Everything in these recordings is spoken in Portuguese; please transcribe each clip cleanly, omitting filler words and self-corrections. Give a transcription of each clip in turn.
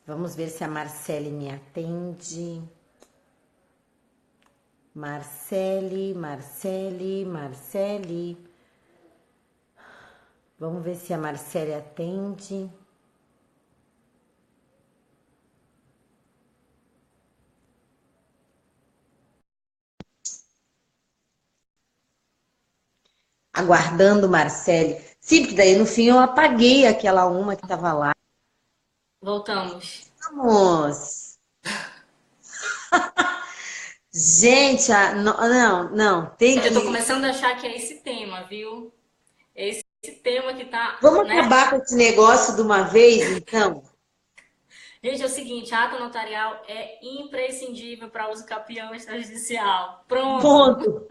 Vamos ver se a Marcele me atende. Marcele. Vamos ver se a Marcele atende. Aguardando Marcele. Sim, porque daí no fim eu apaguei aquela uma que estava lá. Voltamos. Vamos! Gente, não, tem Eu tô que. começando a achar que é esse tema, viu? É esse tema que tá, Vamos né? acabar com esse negócio de uma vez, então? Gente, é o seguinte, a ata notarial é imprescindível para uso capião extrajudicial. Pronto. Ponto.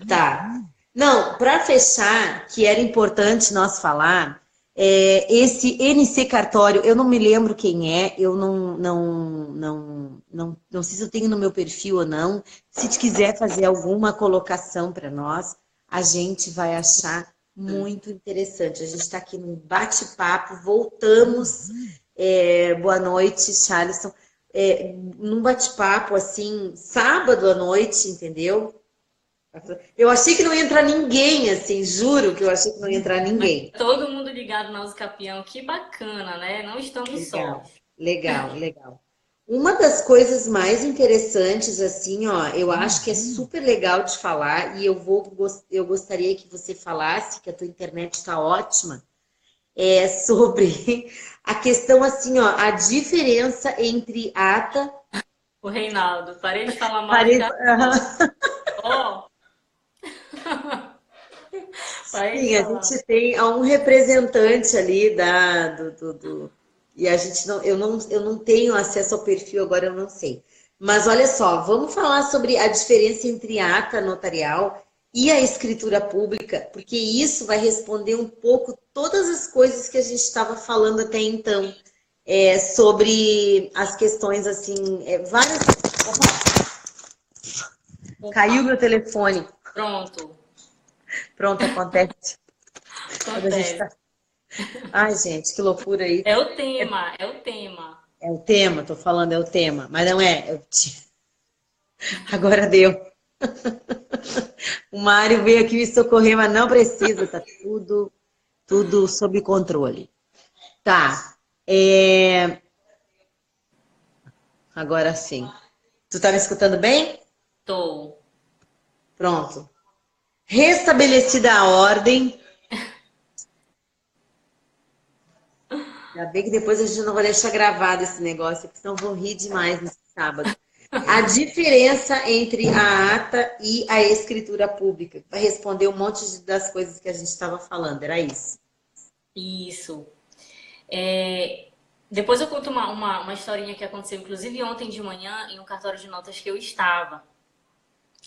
Tá. Não, para fechar, que era importante nós falar, esse NC Cartório, eu não me lembro quem é, eu não sei se eu tenho no meu perfil ou não. Se te quiser fazer alguma colocação para nós, a gente vai achar muito interessante. A gente está aqui num bate-papo, voltamos. Boa noite, Charleston. Num bate-papo assim, sábado à noite, entendeu? Eu achei que não ia entrar ninguém, assim, juro que eu achei que não ia entrar ninguém. Todo mundo ligado na uso capião. Que bacana, né? Não estamos Legal, sós. legal. Uma das coisas mais interessantes, assim, ó, eu acho que é super legal de falar e eu gostaria que você falasse, que a tua internet está ótima, sobre a questão, assim, ó, a diferença entre ata, O Reinaldo, parei de falar mal de parede, cartório. Parei de sim, a falar. gente tem um representante ali e a gente eu não tenho acesso ao perfil agora, eu não sei. Mas olha só, vamos falar sobre a diferença entre a ata notarial e a escritura pública, porque isso vai responder um pouco todas as coisas que a gente estava falando até então, sobre as questões assim, várias. Opa, caiu Opa, meu telefone. pronto. Pronto, acontece quando a gente Acontece. está. Ai, gente, que loucura aí. É o tema, é o tema. É o tema, tô falando, é o tema, mas não é. Agora deu. O Mário veio aqui me socorrer, mas não precisa, tá tudo sob controle. Tá. É, agora sim. Tu tá me escutando bem? Tô. Pronto. Restabelecida a ordem. Ainda bem que depois a gente não vai deixar gravado esse negócio, porque senão eu vou rir demais nesse sábado. A diferença entre a ata e a escritura pública. Vai responder um monte das coisas que a gente estava falando, era isso. Isso. É, depois eu conto uma historinha que aconteceu, inclusive ontem de manhã, em um cartório de notas que eu estava.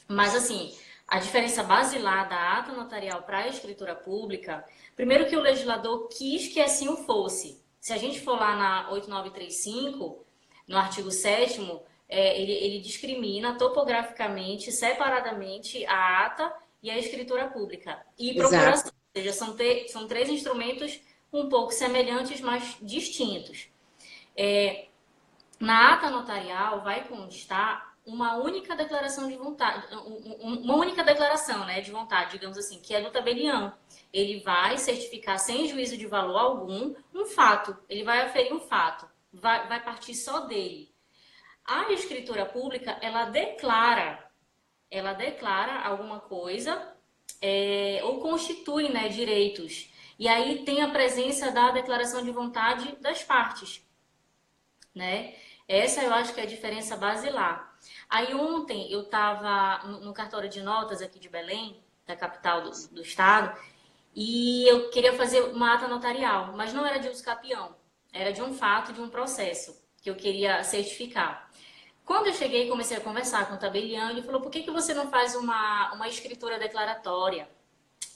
Mas, assim, a diferença basilar da ata notarial para a escritura pública, primeiro que o legislador quis que assim o fosse. Se a gente for lá na 8935, no artigo 7º, ele discrimina topograficamente, separadamente, a ata e a escritura pública. E Exato. procuração, ou seja, são três instrumentos um pouco semelhantes, mas distintos. Na ata notarial vai constar uma única declaração de vontade, uma única declaração, né, de vontade, digamos assim, que é do tabelião. Ele vai certificar sem juízo de valor algum um fato, ele vai aferir um fato, vai partir só dele. A escritura pública, ela declara alguma coisa ou constitui, né, direitos. E aí tem a presença da declaração de vontade das partes, né? Essa eu acho que é a diferença basilar. Aí ontem eu estava no cartório de notas aqui de Belém, da capital do estado, e eu queria fazer uma ata notarial, mas não era de uso capião, era de um fato, de um processo que eu queria certificar. Quando eu cheguei e comecei a conversar com o tabelião, ele falou: por que você não faz uma escritura declaratória?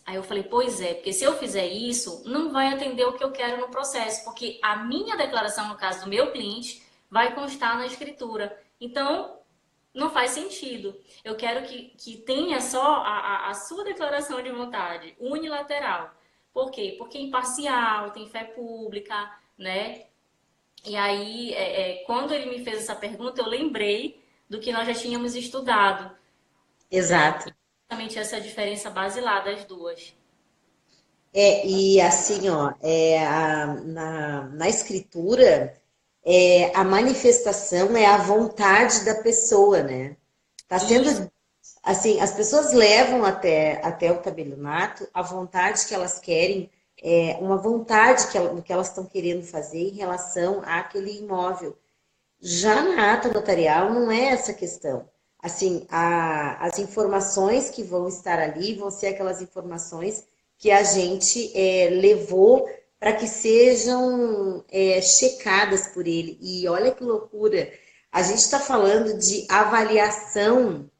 Aí eu falei: pois é, porque se eu fizer isso, não vai atender o que eu quero no processo, porque a minha declaração, no caso do meu cliente, vai constar na escritura. Então, não faz sentido. Eu quero que tenha só a sua declaração de vontade, unilateral. Por quê? Porque é imparcial, tem fé pública, né? E aí, quando ele me fez essa pergunta, eu lembrei do que nós já tínhamos estudado, né? Exato. Exatamente essa diferença basilar das duas. E assim, ó, na escritura, a manifestação é a vontade da pessoa, né? Tá Isso, sendo assim, as pessoas levam até o tabelionato a vontade que elas querem, uma vontade que elas estão querendo fazer em relação àquele imóvel. Já na ata notarial não é essa questão. Assim, as informações que vão estar ali vão ser aquelas informações que a gente levou para que sejam checadas por ele. E olha que loucura! A gente está falando de avaliação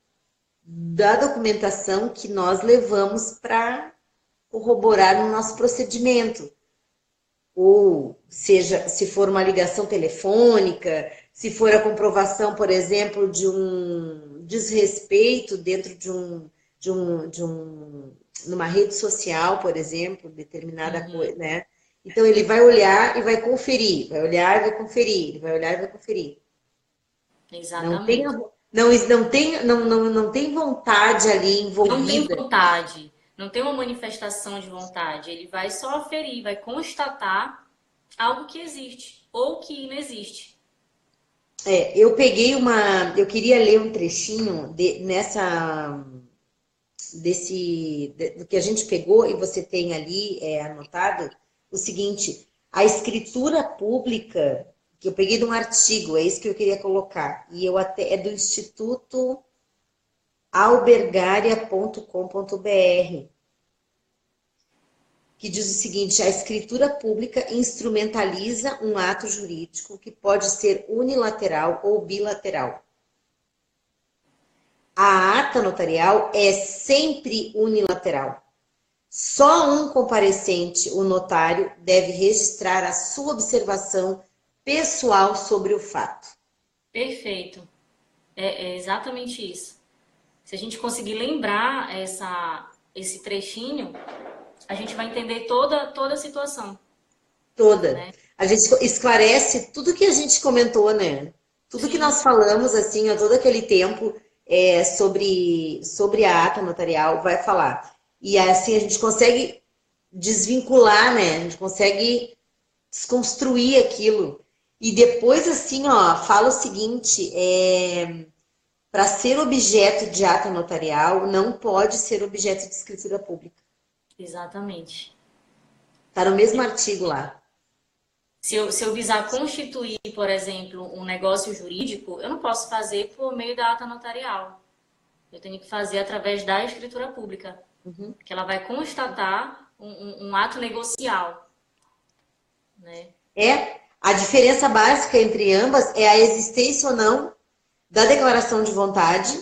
da documentação que nós levamos para corroborar no nosso procedimento. Ou seja, se for uma ligação telefônica, se for a comprovação, por exemplo, de um desrespeito dentro numa rede social, por exemplo, determinada uhum, coisa, né? Então ele vai olhar e vai conferir, vai olhar e vai conferir, ele vai olhar e vai conferir. Não tem, exatamente. não tem vontade ali Não tem envolvida. vontade, não tem uma manifestação de vontade. Ele vai só aferir, vai constatar algo que existe ou que não existe. Eu queria ler um trechinho do que a gente pegou e você tem ali anotado o seguinte: a escritura pública, que eu peguei de um artigo, é isso que eu queria colocar, e eu até é do Instituto albergaria.com.br, que diz o seguinte: a escritura pública instrumentaliza um ato jurídico que pode ser unilateral ou bilateral. A ata notarial é sempre unilateral. Só um comparecente, o notário, deve registrar a sua observação pessoal sobre o fato. Perfeito. É exatamente isso. Se a gente conseguir lembrar esse trechinho, a gente vai entender toda a situação, Toda. né? A gente esclarece tudo que a gente comentou, né? Tudo que Sim, nós falamos, assim, a todo aquele tempo sobre a ata notarial, vai falar. E assim a gente consegue desvincular, né? A gente consegue desconstruir aquilo. E depois, assim, ó, fala o seguinte: para ser objeto de ata notarial, não pode ser objeto de escritura pública. exatamente. Tá no mesmo artigo lá. Se eu visar constituir, por exemplo, um negócio jurídico, eu não posso fazer por meio da ata notarial. Eu tenho que fazer através da escritura pública, Uhum. que ela vai constatar um ato negocial, né? A diferença básica entre ambas é a existência ou não da declaração de vontade,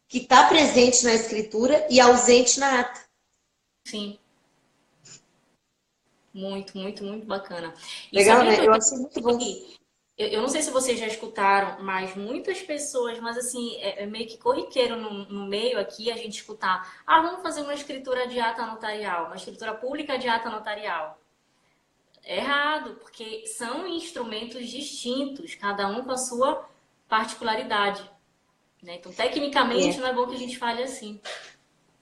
que está presente na escritura e ausente na ata. Sim, muito, muito, muito bacana. E Legal, sabia né? que eu Eu já achei muito bom. eu não sei se vocês já escutaram, mas muitas pessoas, mas assim, é meio que corriqueiro no meio aqui a gente escutar, vamos fazer uma escritura de ata notarial, uma escritura pública de ata notarial. É errado, porque são instrumentos distintos, cada um com a sua particularidade, né? Então, tecnicamente, É. não é bom que a gente fale assim.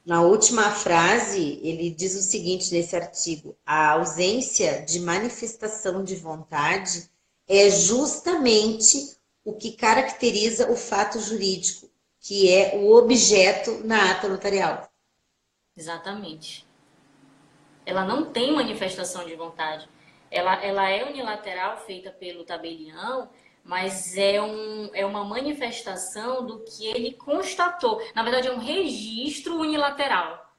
Na última frase, ele diz o seguinte nesse artigo: a ausência de manifestação de vontade é justamente o que caracteriza o fato jurídico, que é o objeto na ata notarial. Exatamente. Ela não tem manifestação de vontade. Ela é unilateral, feita pelo tabelião, mas é uma manifestação do que ele constatou. Na verdade, é um registro unilateral.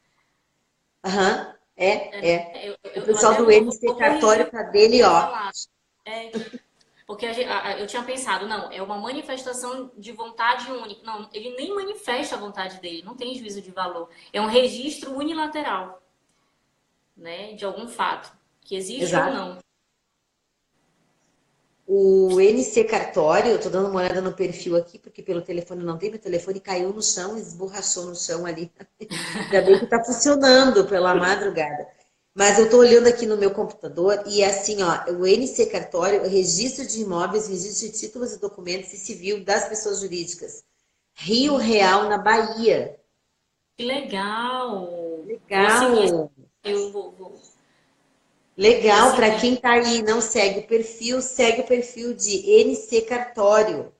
Aham, é. O Eu pessoal até do MC vou corrigir Cartório o tá que eu dele, ia ó. falar. É, porque eu tinha pensado, não, é uma manifestação de vontade única. Não, ele nem manifesta a vontade dele, não tem juízo de valor. É um registro unilateral, né, de algum fato, que existe ou Exato. não. O NC Cartório, eu tô dando uma olhada no perfil aqui, porque pelo telefone não tem, meu telefone caiu no chão, esborrachou no chão ali. Ainda bem que tá funcionando pela madrugada. Mas eu estou olhando aqui no meu computador e é assim, ó, o NC Cartório, Registro de Imóveis, Registro de Títulos e Documentos e Civil das Pessoas Jurídicas. Rio Real, na Bahia. Que legal! Vou seguir, Legal! eu vou Legal, para seguir. quem está aí e não segue o perfil de NC Cartório.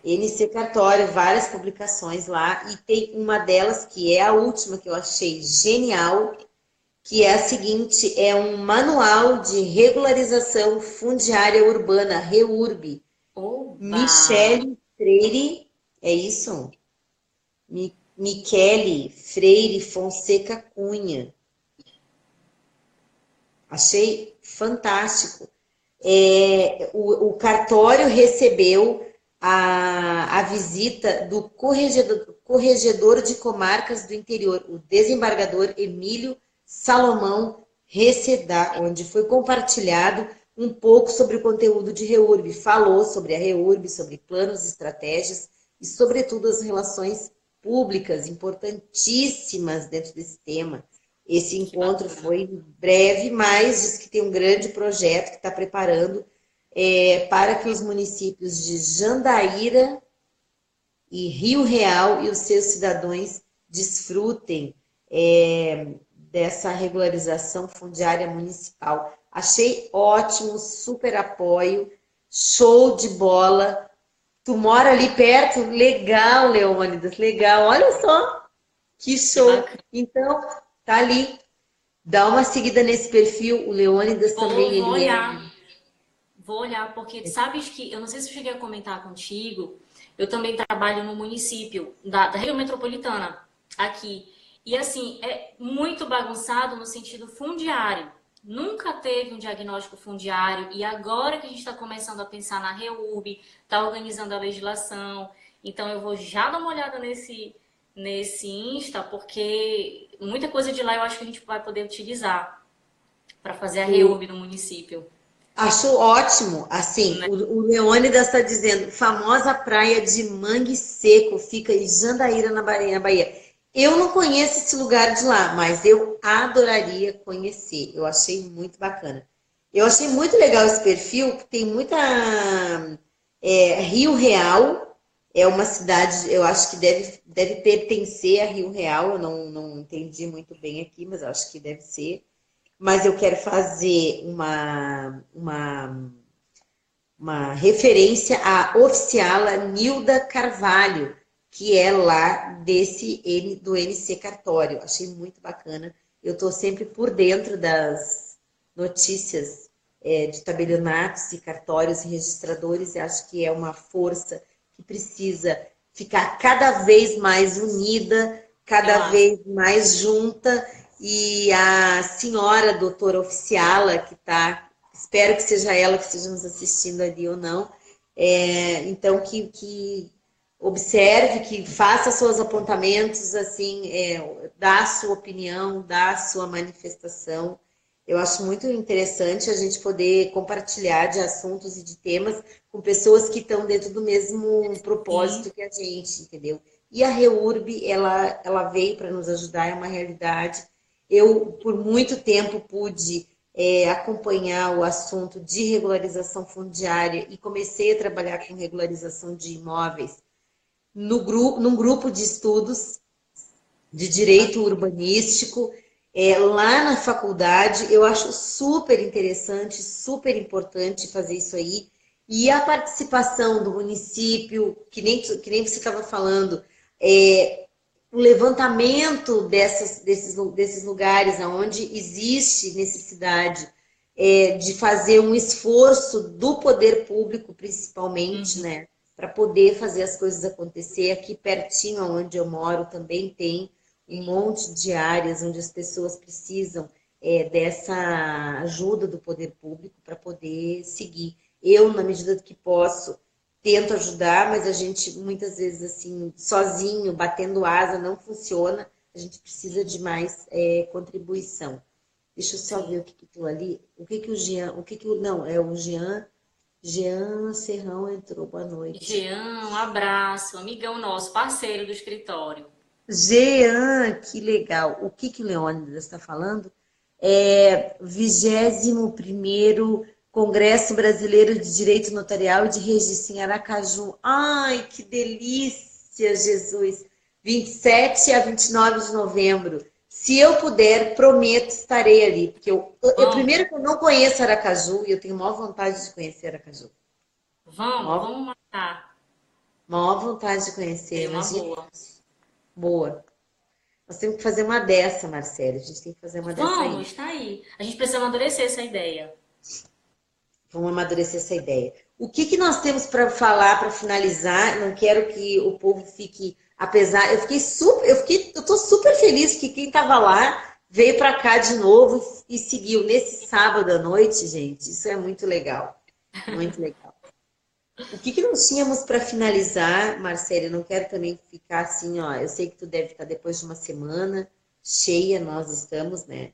NC Cartório, várias publicações lá, e tem uma delas que é a última que eu achei genial, que é a seguinte, é um manual de regularização fundiária urbana, REURB. Oba! Michele Freire, é isso? Michele Freire Fonseca Cunha. Achei fantástico. O cartório recebeu a visita do corregedor de comarcas do interior, o desembargador Emílio Salomão Recedá, onde foi compartilhado um pouco sobre o conteúdo de REURB. Falou sobre a REURB, sobre planos, estratégias e, sobretudo, as relações públicas importantíssimas dentro desse tema. Esse Que encontro bacana. foi breve, mas diz que tem um grande projeto que está preparando para que os municípios de Jandaíra e Rio Real e os seus cidadãos desfrutem dessa regularização fundiária municipal. Achei ótimo, super apoio, show de bola. Tu mora ali perto? Legal, Leônidas, legal. Olha só, que Que show. bacana. Então, tá ali. Dá uma seguida nesse perfil. O Leônidas também, Vou ele é. olhar. Vou olhar, porque sabes que, eu não sei se eu cheguei a comentar contigo, eu também trabalho no município da região metropolitana, aqui. E assim, é muito bagunçado no sentido fundiário. Nunca teve um diagnóstico fundiário e agora que a gente está começando a pensar na REURB, está organizando a legislação. Então eu vou já dar uma olhada nesse Insta, porque muita coisa de lá eu acho que a gente vai poder utilizar para fazer a O, REURB no município, Acho ótimo. Assim, né? o Leônidas está dizendo, famosa praia de Mangue Seco, fica em Jandaíra, na Bahia. Eu não conheço esse lugar de lá, mas eu adoraria conhecer. Eu achei muito bacana. Eu achei muito legal esse perfil, porque tem muita. Rio Real é uma cidade, eu acho que deve pertencer a Rio Real. Eu não entendi muito bem aqui, mas eu acho que deve ser. Mas eu quero fazer uma referência à oficiala Nilda Carvalho, que é lá do NC Cartório. Achei muito bacana. Eu estou sempre por dentro das notícias de tabelionatos e cartórios e registradores, e acho que é uma força que precisa ficar cada vez mais unida, Eu cada acho. vez mais junta, e a senhora doutora oficiala que está, espero que seja ela que esteja nos assistindo ali ou não, então que observe, que faça seus apontamentos, assim, dá a sua opinião, dá a sua manifestação. Eu acho muito interessante a gente poder compartilhar de assuntos e de temas com pessoas que estão dentro do mesmo Sim. propósito que a gente, entendeu? E a REURB, ela veio para nos ajudar, é uma realidade. Eu, por muito tempo, pude acompanhar o assunto de regularização fundiária e comecei a trabalhar com regularização de imóveis num grupo de estudos de Que direito bacana. urbanístico, lá na faculdade. Eu acho super interessante, super importante fazer isso aí. E a participação do município, que nem você estava falando, o levantamento desses lugares onde existe necessidade de fazer um esforço do poder público, principalmente, Uhum. né, para poder fazer as coisas acontecer. Aqui pertinho onde eu moro também tem um monte de áreas onde as pessoas precisam dessa ajuda do poder público para poder seguir. Eu, na medida do que posso, tento ajudar, mas a gente muitas vezes assim, sozinho, batendo asa, não funciona. A gente precisa de mais contribuição. Deixa eu só ver Sim. o que que tu ali, não, é o Jean Serrão entrou, boa noite. Jean, um abraço, amigão nosso, parceiro do escritório. Jean, que legal. O que que o Leônidas está falando? 21º Congresso Brasileiro de Direito Notarial e de Registro em Aracaju. Ai, que delícia, Jesus! 27 a 29 de novembro. Se eu puder, prometo, estarei ali. Porque Vamos, primeiro que eu não conheço Aracaju e eu tenho maior vontade de conhecer Aracaju. Maior, vamos marcar. maior vontade de conhecer, Seria uma imagina. boa. Boa. Nós temos que fazer uma dessa, Marcela. A gente tem que fazer uma dessa aí. Vamos, tá aí. A gente precisa amadurecer essa ideia. Vamos amadurecer essa ideia. O que que nós temos para falar para finalizar? Não quero que o povo fique, apesar, eu tô super feliz que quem estava lá veio para cá de novo e seguiu nesse sábado à noite, gente. Isso é muito legal, muito legal. O que que nós tínhamos para finalizar, Marcela? Eu não quero também ficar assim, ó. Eu sei que tu deve estar depois de uma semana cheia, nós estamos, né?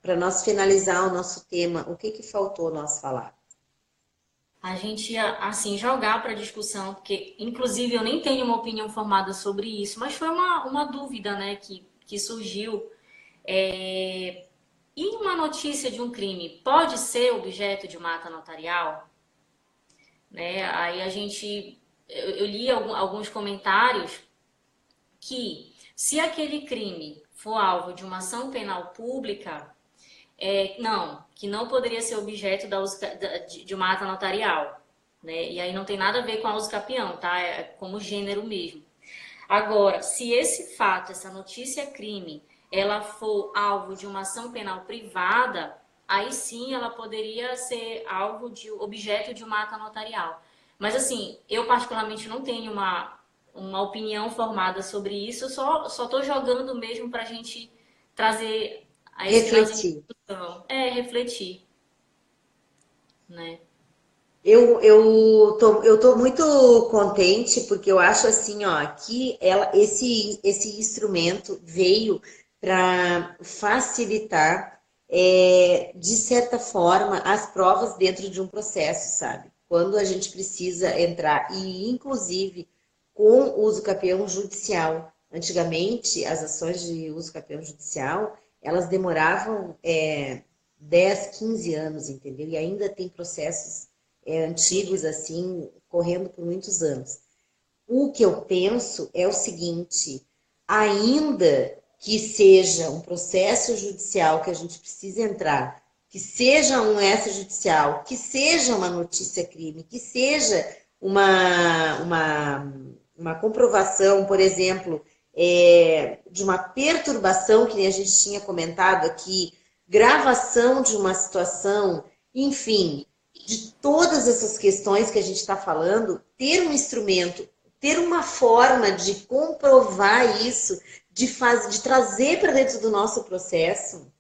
Para nós finalizar o nosso tema, o que que faltou nós falar? A gente ia, assim, jogar para discussão, porque, inclusive, eu nem tenho uma opinião formada sobre isso, mas foi uma dúvida, né, que surgiu. E uma notícia de um crime pode ser objeto de uma ata notarial? Né? Aí a gente, eu li alguns comentários que, se aquele crime for alvo de uma ação penal pública, não, que não poderia ser objeto de uma ata notarial, né? E aí não tem nada a ver com a uso capião, tá? É como gênero mesmo. Agora, se esse fato, essa notícia crime, ela for alvo de uma ação penal privada, aí sim ela poderia ser alvo de objeto de uma ata notarial. Mas assim, eu particularmente não tenho uma opinião formada sobre isso, eu só tô jogando mesmo para a gente trazer a esse finalzinho de Refletir. discussão. Refletir, né? Eu tô muito contente porque eu acho assim, ó, que esse instrumento veio para facilitar, de certa forma, as provas dentro de um processo, sabe? Quando a gente precisa entrar, e inclusive com o uso capião judicial. Antigamente, as ações de uso capião judicial, elas demoravam 10, 15 anos, entendeu? E ainda tem processos Sim. antigos, assim, correndo por muitos anos. O que eu penso é o seguinte: ainda que seja um processo judicial que a gente precisa entrar, que seja um extrajudicial, que seja uma notícia crime, que seja uma comprovação, por exemplo, de uma perturbação, que nem a gente tinha comentado aqui, gravação de uma situação, enfim, de todas essas questões que a gente está falando, ter um instrumento, ter uma forma de comprovar isso, de trazer para dentro do nosso processo,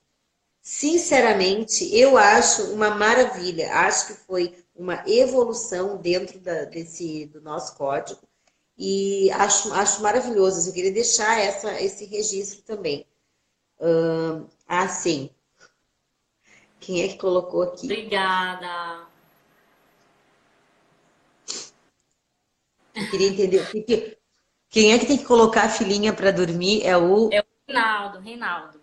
sinceramente, eu acho uma maravilha. Acho que foi uma evolução dentro do nosso código e acho maravilhoso. Eu queria deixar esse registro também. Sim. Quem é que colocou aqui? Obrigada. Eu queria entender quem é que tem que colocar a filhinha para dormir é o. É o Reinaldo.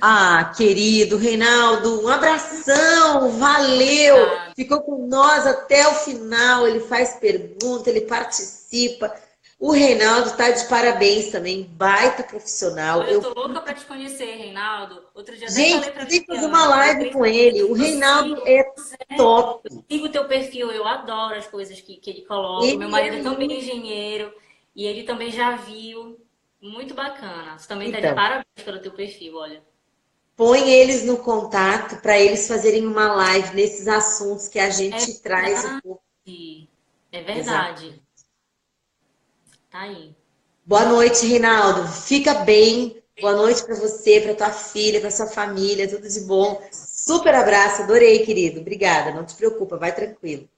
Ah, querido Reinaldo, um abração, valeu! Obrigada. Ficou com nós até o final, ele faz pergunta, ele participa. O Reinaldo tá de parabéns também, baita profissional. Olha, eu tô louca pra te conhecer, Reinaldo. Outro dia até Gente, falei pra tem que fazer uma Viviane, falei, live com ele. O eu Reinaldo sigo, é top. eu sigo o teu perfil, eu adoro as coisas que ele coloca. Meu Ele marido é também é muito. engenheiro e ele também já viu. Muito bacana. Você também tá de Então, parabéns pelo teu perfil, olha. põe eles no contato para eles fazerem uma live nesses assuntos que a É gente traz um pouco. verdade. É Exato. verdade. Tá aí. Boa noite, Reinaldo. Fica bem. Boa noite para você, para tua filha, para sua família, tudo de bom. Super abraço, adorei, querido. Obrigada. Não te preocupa, vai tranquilo.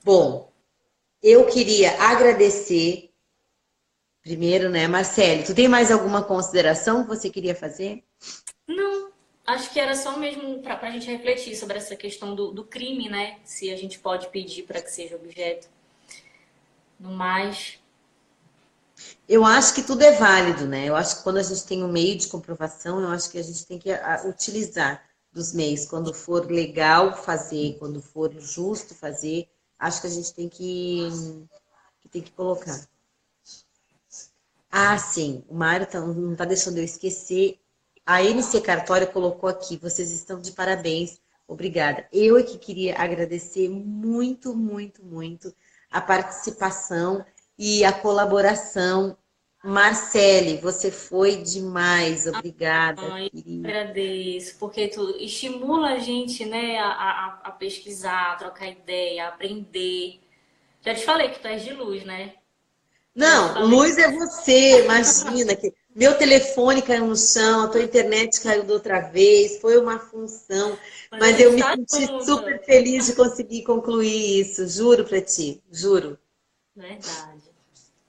Bom, eu queria agradecer primeiro, né, Marcele? Tu tem mais alguma consideração que você queria fazer? Não, acho que era só mesmo para a gente refletir sobre essa questão do crime, né? Se a gente pode pedir para que seja objeto. No mais, Eu acho que tudo é válido, né? Eu acho que quando a gente tem um meio de comprovação, eu acho que a gente tem que utilizar dos meios. Quando for legal fazer, quando for justo fazer, acho que a gente tem que colocar. Ah, sim, o Mário não está deixando eu esquecer. A MC Cartório colocou aqui, vocês estão de parabéns, obrigada. Eu é que queria agradecer muito, muito, muito a participação e a colaboração. Marcele, você foi demais, obrigada, Ai, querida. agradeço, porque tu estimula a gente, né, a pesquisar, a trocar ideia, a aprender. Já te falei que tu és de luz, né? Já te Não, falei. luz é você, imagina que meu telefone caiu no chão, a tua internet caiu da outra vez, foi uma função, Mas a mas eu gente me tá senti junto. super feliz de conseguir concluir isso, juro pra ti, juro. Verdade.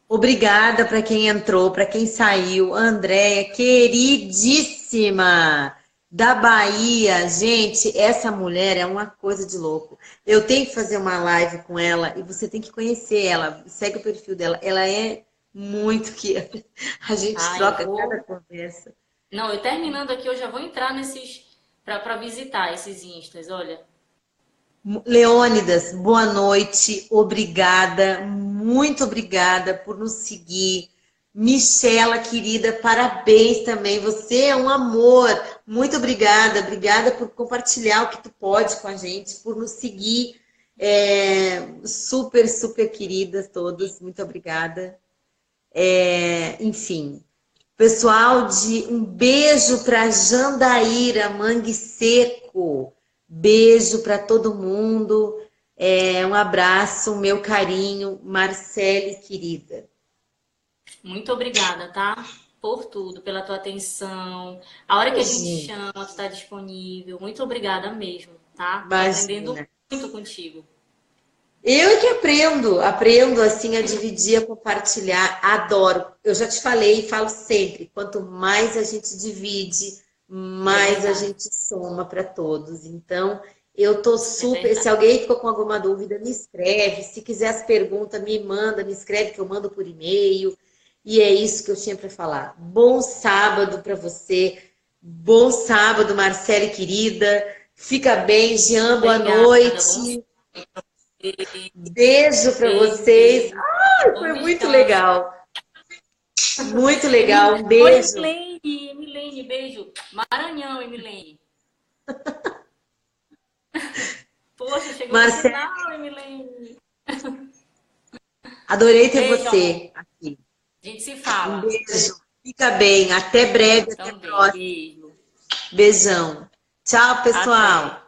Obrigada para quem entrou, para quem saiu. Andréia, queridíssima da Bahia. Gente, essa mulher é uma coisa de louco. Eu tenho que fazer uma live com ela e você tem que conhecer ela. Segue o perfil dela. Ela é muito que a gente Ah, eu troca cada vou. conversa. Não, eu terminando aqui, eu já vou entrar nesses. Pra visitar esses instas, olha. Leônidas, boa noite, obrigada, muito obrigada por nos seguir. Michela, querida, parabéns também, você é um amor. Muito obrigada, obrigada por compartilhar o que tu pode com a gente, por nos seguir. Super, super queridas todas, muito obrigada. Enfim, pessoal, um beijo para Jandaíra Mangue Seco. Beijo para todo mundo. Um abraço, meu carinho, Marcele, querida. Muito obrigada, tá? Por tudo, pela tua atenção. A hora que a gente Imagina, chama, tu tá disponível. Muito obrigada mesmo, tá? Tô aprendendo imagina. muito contigo. Eu é que aprendo assim a dividir, a compartilhar, adoro. Eu já te falei e falo sempre, quanto mais a gente divide, É mais a verdade, gente soma para todos. Então, eu tô é super, se verdade. alguém ficou com alguma dúvida, me escreve, se quiser as perguntas, me manda, me escreve que eu mando por e-mail. E é isso que eu tinha para falar. Bom sábado para você. Bom sábado, Marcele querida. Fica bem, Jean, boa Obrigada, bom noite. Beijo para beijo, vocês. beijo. Bom Foi muito descanso. legal. Muito legal. Um Oi, beijo. Emilene, beijo. Maranhão, Emilene. Poxa, chegou no Marcelo, final, Emilene. adorei ter Beijo, amor. você aqui. A gente se Um fala. beijo. Fica bem. Até breve. Até a Também, próxima. beijo. Beijão. Tchau, Até. pessoal.